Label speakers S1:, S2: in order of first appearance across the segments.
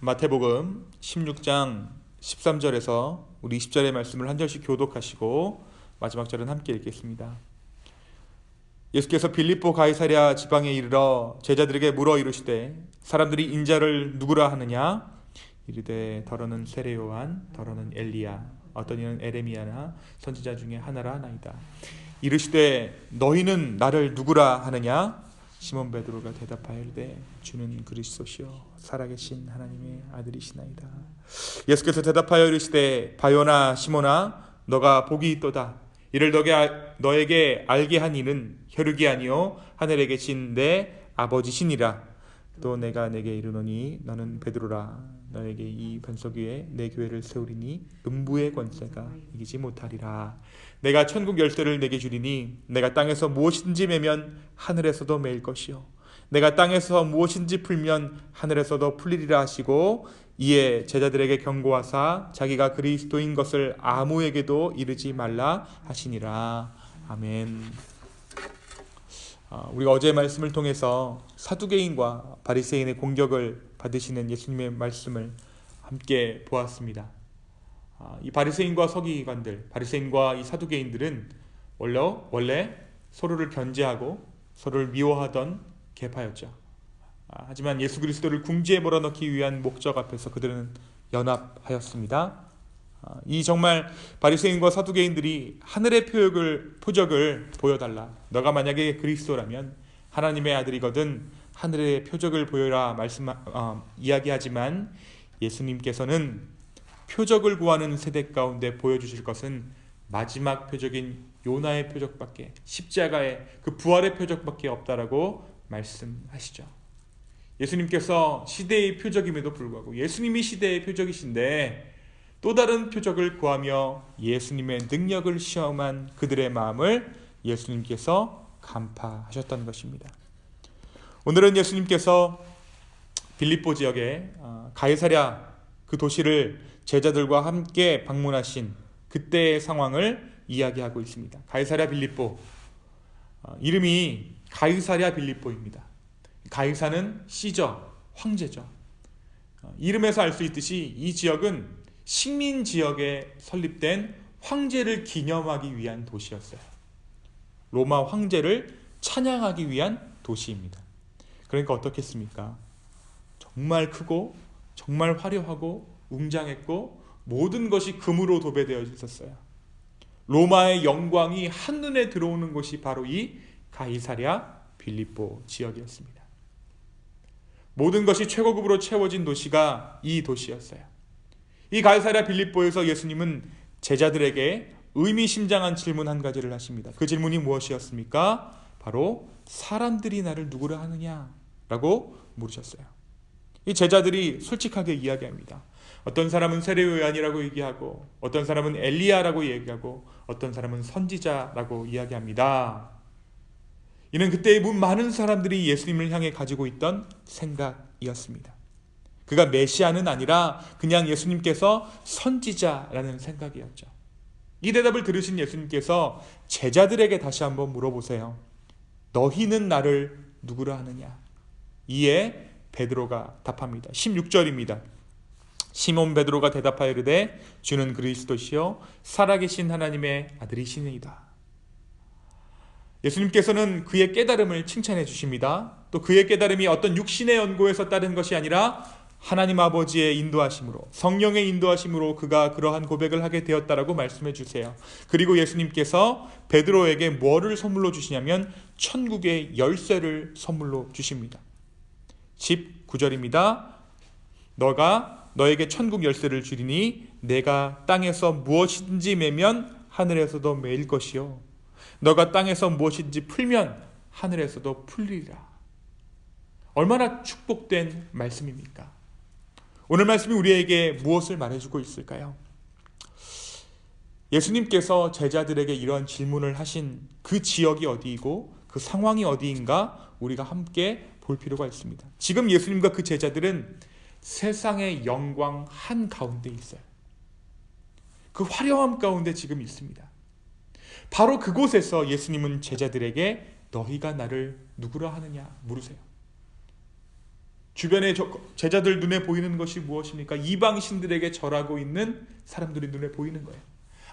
S1: 마태복음 16장 13절에서 우리 20절의 말씀을 한 절씩 교독하시고 마지막 절은 함께 읽겠습니다. 예수께서 빌립보 가이사랴 지방에 이르러 제자들에게 물어 이르시되 사람들이 인자를 누구라 하느냐? 이르되 더러는 세례 요한, 더러는 엘리야, 어떤 이는 에레미야나 선지자 중에 하나라 하나이다. 이르시되 너희는 나를 누구라 하느냐? 시몬 베드로가 대답하여 이르되 주는 그리스도시요 살아계신 하나님의 아들이시나이다. 예수께서 대답하여 이르시되 바요나 시몬아 너가 복이 있도다. 이를 너에게 알게 한 이는 혈육이 아니요 하늘에 계신 내 아버지시니라. 또 내가 내게 이르노니 너는 베드로라. 너에게 이 반석 위에 내 교회를 세우리니 음부의 권세가 이기지 못하리라. 내가 천국 열쇠를 내게 주리니 내가 땅에서 무엇인지 매면 하늘에서도 매일 것이요 내가 땅에서 무엇인지 풀면 하늘에서도 풀리리라 하시고 이에 제자들에게 경고하사 자기가 그리스도인 것을 아무에게도 이르지 말라 하시니라. 아멘. 우리가 어제의 말씀을 통해서 사두개인과 바리새인의 공격을 받으시는 예수님의 말씀을 함께 보았습니다. 이 바리새인과 서기관들, 바리새인과 이 사두개인들은 원래 서로를 견제하고 서로를 미워하던 계파였죠. 하지만 예수 그리스도를 궁지에 몰아넣기 위한 목적 앞에서 그들은 연합하였습니다. 이 정말 바리새인과 사두개인들이 하늘의 표적을 보여달라. 너가 만약에 그리스도라면 하나님의 아들이거든 하늘의 표적을 보여라 이야기하지만 예수님께서는 표적을 구하는 세대 가운데 보여주실 것은 마지막 표적인 요나의 표적밖에, 십자가의 그 부활의 표적밖에 없다라고 말씀하시죠. 예수님께서 시대의 표적임에도 불구하고 예수님이 시대의 표적이신데 또 다른 표적을 구하며 예수님의 능력을 시험한 그들의 마음을 예수님께서 간파하셨던 것입니다. 오늘은 예수님께서 빌립보 지역의 가이사랴 그 도시를 제자들과 함께 방문하신 그때의 상황을 이야기하고 있습니다. 가이사랴 빌립보, 이름이 가이사랴 빌립보입니다. 가이사는 시저, 황제죠. 이름에서 알 수 있듯이 이 지역은 식민 지역에 설립된 황제를 기념하기 위한 도시였어요. 로마 황제를 찬양하기 위한 도시입니다. 그러니까 어떻겠습니까? 정말 크고 정말 화려하고 웅장했고 모든 것이 금으로 도배되어 있었어요. 로마의 영광이 한눈에 들어오는 곳이 바로 이 가이사랴 빌립보 지역이었습니다. 모든 것이 최고급으로 채워진 도시가 이 도시였어요. 이 가이사랴 빌립보에서 예수님은 제자들에게 의미심장한 질문 한 가지를 하십니다. 그 질문이 무엇이었습니까? 바로 사람들이 나를 누구라 하느냐? 라고 물으셨어요. 이 제자들이 솔직하게 이야기합니다. 어떤 사람은 세례 요한이라고 얘기하고 어떤 사람은 엘리야라고 얘기하고 어떤 사람은 선지자라고 이야기합니다. 이는 그때의 많은 사람들이 예수님을 향해 가지고 있던 생각이었습니다. 그가 메시아는 아니라 그냥 예수님께서 선지자라는 생각이었죠. 이 대답을 들으신 예수님께서 제자들에게 다시 한번 물어보세요. 너희는 나를 누구라 하느냐? 이에 베드로가 답합니다. 16절입니다. 시몬 베드로가 대답하여 이르되 주는 그리스도시요 살아계신 하나님의 아들이시니이다. 예수님께서는 그의 깨달음을 칭찬해 주십니다. 또 그의 깨달음이 어떤 육신의 연구에서 따른 것이 아니라 하나님 아버지의 인도하심으로, 성령의 인도하심으로 그가 그러한 고백을 하게 되었다라고 말씀해 주세요. 그리고 예수님께서 베드로에게 뭐를 선물로 주시냐면 천국의 열쇠를 선물로 주십니다. 19절입니다. 너가 너에게 천국 열쇠를 주리니 내가 땅에서 무엇인지 매면 하늘에서도 매일 것이요 너가 땅에서 무엇인지 풀면 하늘에서도 풀리리라. 얼마나 축복된 말씀입니까? 오늘 말씀이 우리에게 무엇을 말해주고 있을까요? 예수님께서 제자들에게 이런 질문을 하신 그 지역이 어디이고 그 상황이 어디인가 우리가 함께 볼 필요가 있습니다. 지금 예수님과 그 제자들은 세상의 영광 한가운데 있어요. 그 화려함 가운데 지금 있습니다. 바로 그곳에서 예수님은 제자들에게 너희가 나를 누구라 하느냐 물으세요. 주변의 제자들 눈에 보이는 것이 무엇입니까? 이방신들에게 절하고 있는 사람들이 눈에 보이는 거예요.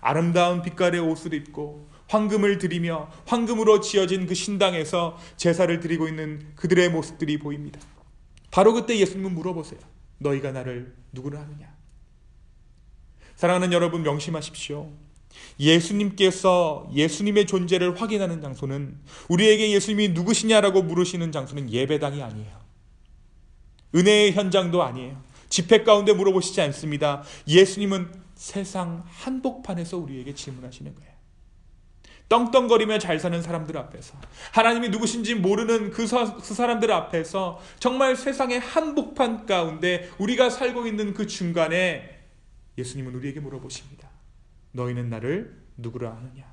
S1: 아름다운 빛깔의 옷을 입고 황금을 드리며 황금으로 지어진 그 신당에서 제사를 드리고 있는 그들의 모습들이 보입니다. 바로 그때 예수님은 물어보세요. 너희가 나를 누구로 하느냐? 사랑하는 여러분, 명심하십시오. 예수님께서 예수님의 존재를 확인하는 장소는, 우리에게 예수님이 누구시냐라고 물으시는 장소는 예배당이 아니에요. 은혜의 현장도 아니에요. 집회 가운데 물어보시지 않습니다. 예수님은 세상 한복판에서 우리에게 질문하시는 거예요. 떵떵거리며 잘 사는 사람들 앞에서, 하나님이 누구신지 모르는 그 사람들 앞에서, 정말 세상의 한복판 가운데 우리가 살고 있는 그 중간에 예수님은 우리에게 물어보십니다. 너희는 나를 누구라 하느냐?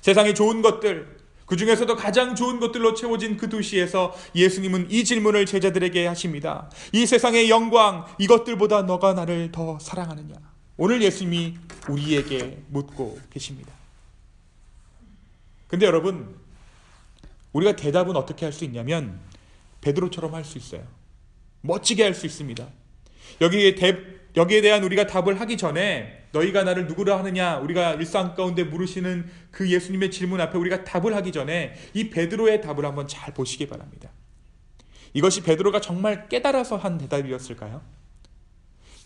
S1: 세상의 좋은 것들, 그 중에서도 가장 좋은 것들로 채워진 그 도시에서 예수님은 이 질문을 제자들에게 하십니다. 이 세상의 영광, 이것들보다 너가 나를 더 사랑하느냐? 오늘 예수님이 우리에게 묻고 계십니다. 근데 여러분, 우리가 대답은 어떻게 할 수 있냐면 베드로처럼 할 수 있어요. 멋지게 할 수 있습니다. 여기에 대한 우리가 답을 하기 전에, 너희가 나를 누구라 하느냐, 우리가 일상 가운데 물으시는 그 예수님의 질문 앞에 우리가 답을 하기 전에 이 베드로의 답을 한번 잘 보시기 바랍니다. 이것이 베드로가 정말 깨달아서 한 대답이었을까요?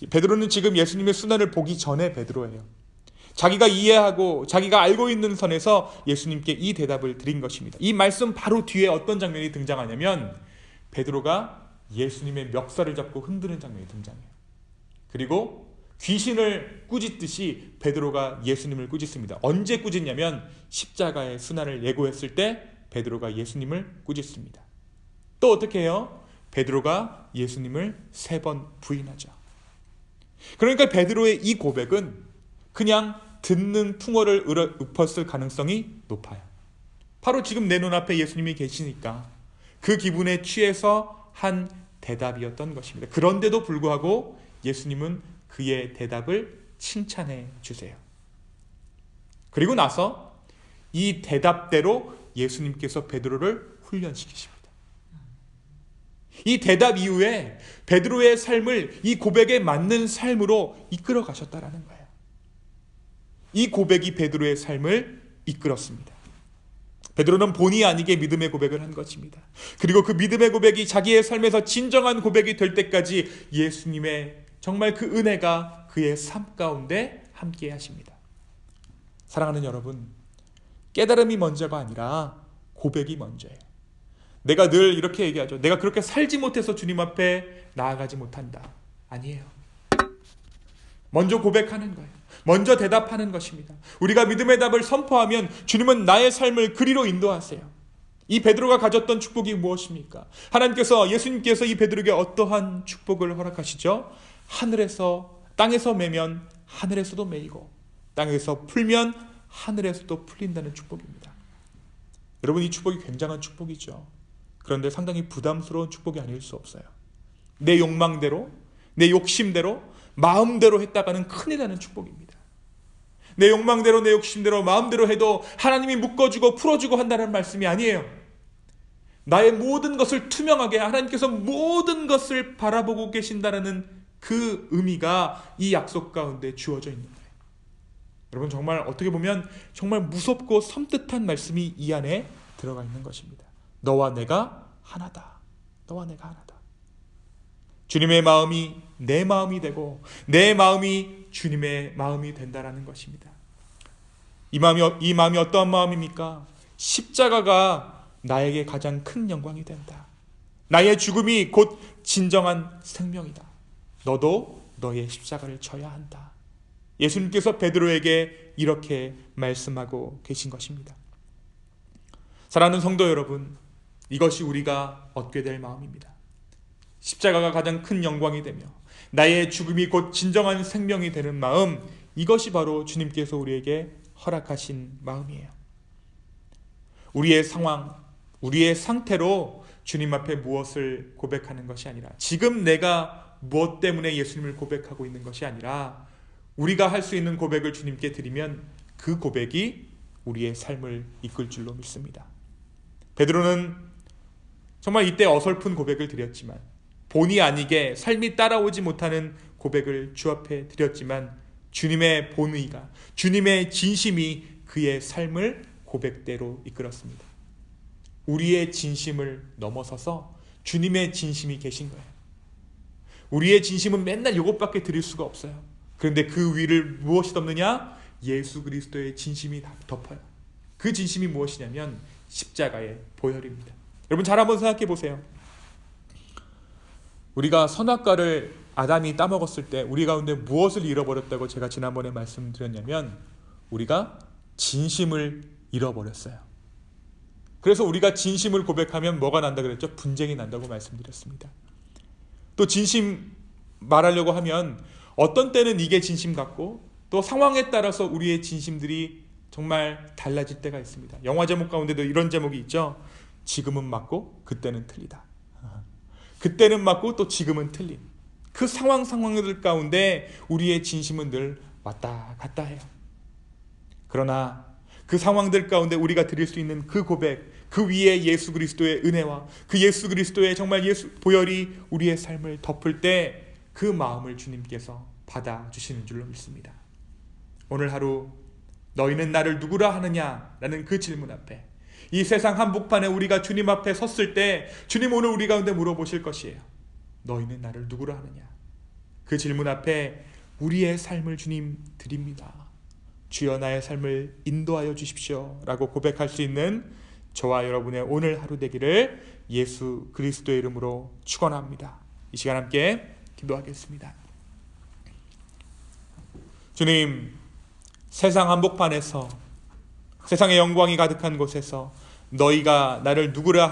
S1: 베드로는 지금 예수님의 순환을 보기 전에 베드로예요. 자기가 이해하고 자기가 알고 있는 선에서 예수님께 이 대답을 드린 것입니다. 이 말씀 바로 뒤에 어떤 장면이 등장하냐면 베드로가 예수님의 멱살을 잡고 흔드는 장면이 등장해요. 그리고 귀신을 꾸짖듯이 베드로가 예수님을 꾸짖습니다. 언제 꾸짖냐면 십자가의 순환을 예고했을 때 베드로가 예수님을 꾸짖습니다. 또 어떻게 해요? 베드로가 예수님을 3번 부인하죠. 그러니까 베드로의 이 고백은 그냥 듣는 풍어를 읊었을 가능성이 높아요. 바로 지금 내 눈앞에 예수님이 계시니까 그 기분에 취해서 한 대답이었던 것입니다. 그런데도 불구하고 예수님은 그의 대답을 칭찬해 주세요. 그리고 나서 이 대답대로 예수님께서 베드로를 훈련시키십니다. 이 대답 이후에 베드로의 삶을 이 고백에 맞는 삶으로 이끌어 가셨다라는 거예요. 이 고백이 베드로의 삶을 이끌었습니다. 베드로는 본의 아니게 믿음의 고백을 한 것입니다. 그리고 그 믿음의 고백이 자기의 삶에서 진정한 고백이 될 때까지 예수님의 정말 그 은혜가 그의 삶 가운데 함께 하십니다. 사랑하는 여러분, 깨달음이 먼저가 아니라 고백이 먼저예요. 내가 늘 이렇게 얘기하죠. 내가 그렇게 살지 못해서 주님 앞에 나아가지 못한다. 아니에요. 먼저 고백하는 거예요. 먼저 대답하는 것입니다. 우리가 믿음의 답을 선포하면 주님은 나의 삶을 그리로 인도하세요. 이 베드로가 가졌던 축복이 무엇입니까? 하나님께서, 예수님께서 이 베드로에게 어떠한 축복을 허락하시죠? 하늘에서, 땅에서 매면 하늘에서도 매이고 땅에서 풀면 하늘에서도 풀린다는 축복입니다. 여러분, 이 축복이 굉장한 축복이죠. 그런데 상당히 부담스러운 축복이 아닐 수 없어요. 내 욕망대로, 내 욕심대로, 마음대로 했다가는 큰일 나는 축복입니다. 내 욕망대로, 내 욕심대로, 마음대로 해도 하나님이 묶어주고 풀어주고 한다는 말씀이 아니에요. 나의 모든 것을 투명하게 하나님께서 모든 것을 바라보고 계신다는 그 의미가 이 약속 가운데 주어져 있는 거예요. 여러분, 정말 어떻게 보면 정말 무섭고 섬뜩한 말씀이 이 안에 들어가 있는 것입니다. 너와 내가 하나다. 너와 내가 하나다. 주님의 마음이 내 마음이 되고 내 마음이 주님의 마음이 된다라는 것입니다. 이 마음이 어떠한 마음입니까? 십자가가 나에게 가장 큰 영광이 된다. 나의 죽음이 곧 진정한 생명이다. 너도 너의 십자가를 져야 한다. 예수님께서 베드로에게 이렇게 말씀하고 계신 것입니다. 사랑하는 성도 여러분, 이것이 우리가 얻게 될 마음입니다. 십자가가 가장 큰 영광이 되며 나의 죽음이 곧 진정한 생명이 되는 마음, 이것이 바로 주님께서 우리에게 허락하신 마음이에요. 우리의 상황, 우리의 상태로 주님 앞에 무엇을 고백하는 것이 아니라, 지금 내가 무엇 때문에 예수님을 고백하고 있는 것이 아니라, 우리가 할 수 있는 고백을 주님께 드리면 그 고백이 우리의 삶을 이끌 줄로 믿습니다. 베드로는 정말 이때 어설픈 고백을 드렸지만 본의 아니게 삶이 따라오지 못하는 고백을 주 앞에 드렸지만 주님의 본의가, 주님의 진심이 그의 삶을 고백대로 이끌었습니다. 우리의 진심을 넘어서서 주님의 진심이 계신 거예요. 우리의 진심은 맨날 이것밖에 드릴 수가 없어요. 그런데 그 위를 무엇이 덮느냐? 예수 그리스도의 진심이 덮어요. 그 진심이 무엇이냐면 십자가의 보혈입니다. 여러분 잘 한번 생각해 보세요. 우리가 선악과를 아담이 따먹었을 때 우리 가운데 무엇을 잃어버렸다고 제가 지난번에 말씀드렸냐면 우리가 진심을 잃어버렸어요. 그래서 우리가 진심을 고백하면 뭐가 난다 그랬죠? 분쟁이 난다고 말씀드렸습니다. 또 진심 말하려고 하면 어떤 때는 이게 진심 같고 또 상황에 따라서 우리의 진심들이 정말 달라질 때가 있습니다. 영화 제목 가운데도 이런 제목이 있죠. 지금은 맞고 그때는 틀리다. 그때는 맞고 또 지금은 틀린 그 상황들 가운데 우리의 진심은 늘 왔다 갔다 해요. 그러나 그 상황들 가운데 우리가 드릴 수 있는 그 고백, 그 위에 예수 그리스도의 은혜와 그 예수 그리스도의 정말 예수 보혈이 우리의 삶을 덮을 때 그 마음을 주님께서 받아주시는 줄로 믿습니다. 오늘 하루 너희는 나를 누구라 하느냐라는 그 질문 앞에 이 세상 한복판에 우리가 주님 앞에 섰을 때 주님 오늘 우리 가운데 물어보실 것이에요. 너희는 나를 누구라 하느냐? 그 질문 앞에 우리의 삶을 주님 드립니다. 주여 나의 삶을 인도하여 주십시오 라고 고백할 수 있는 저와 여러분의 오늘 하루 되기를 예수 그리스도의 이름으로 축원합니다. 이 시간 함께 기도하겠습니다. 주님, 세상 한복판에서 세상의 영광이 가득한 곳에서 너희가 나를 누구라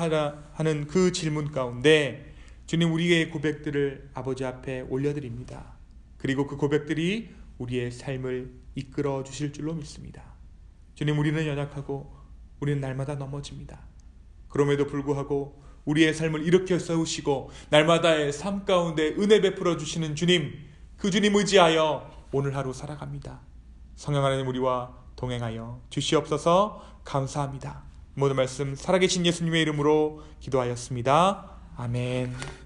S1: 하는 그 질문 가운데 주님 우리의 고백들을 아버지 앞에 올려드립니다. 그리고 그 고백들이 우리의 삶을 이끌어 주실 줄로 믿습니다. 주님 우리는 연약하고 우리는 날마다 넘어집니다. 그럼에도 불구하고 우리의 삶을 일으켜 세우시고 날마다의 삶 가운데 은혜 베풀어 주시는 주님, 그 주님 의지하여 오늘 하루 살아갑니다. 성령 하나님 우리와 동행하여 주시옵소서. 감사합니다. 모든 말씀 살아계신 예수님의 이름으로 기도하였습니다. 아멘.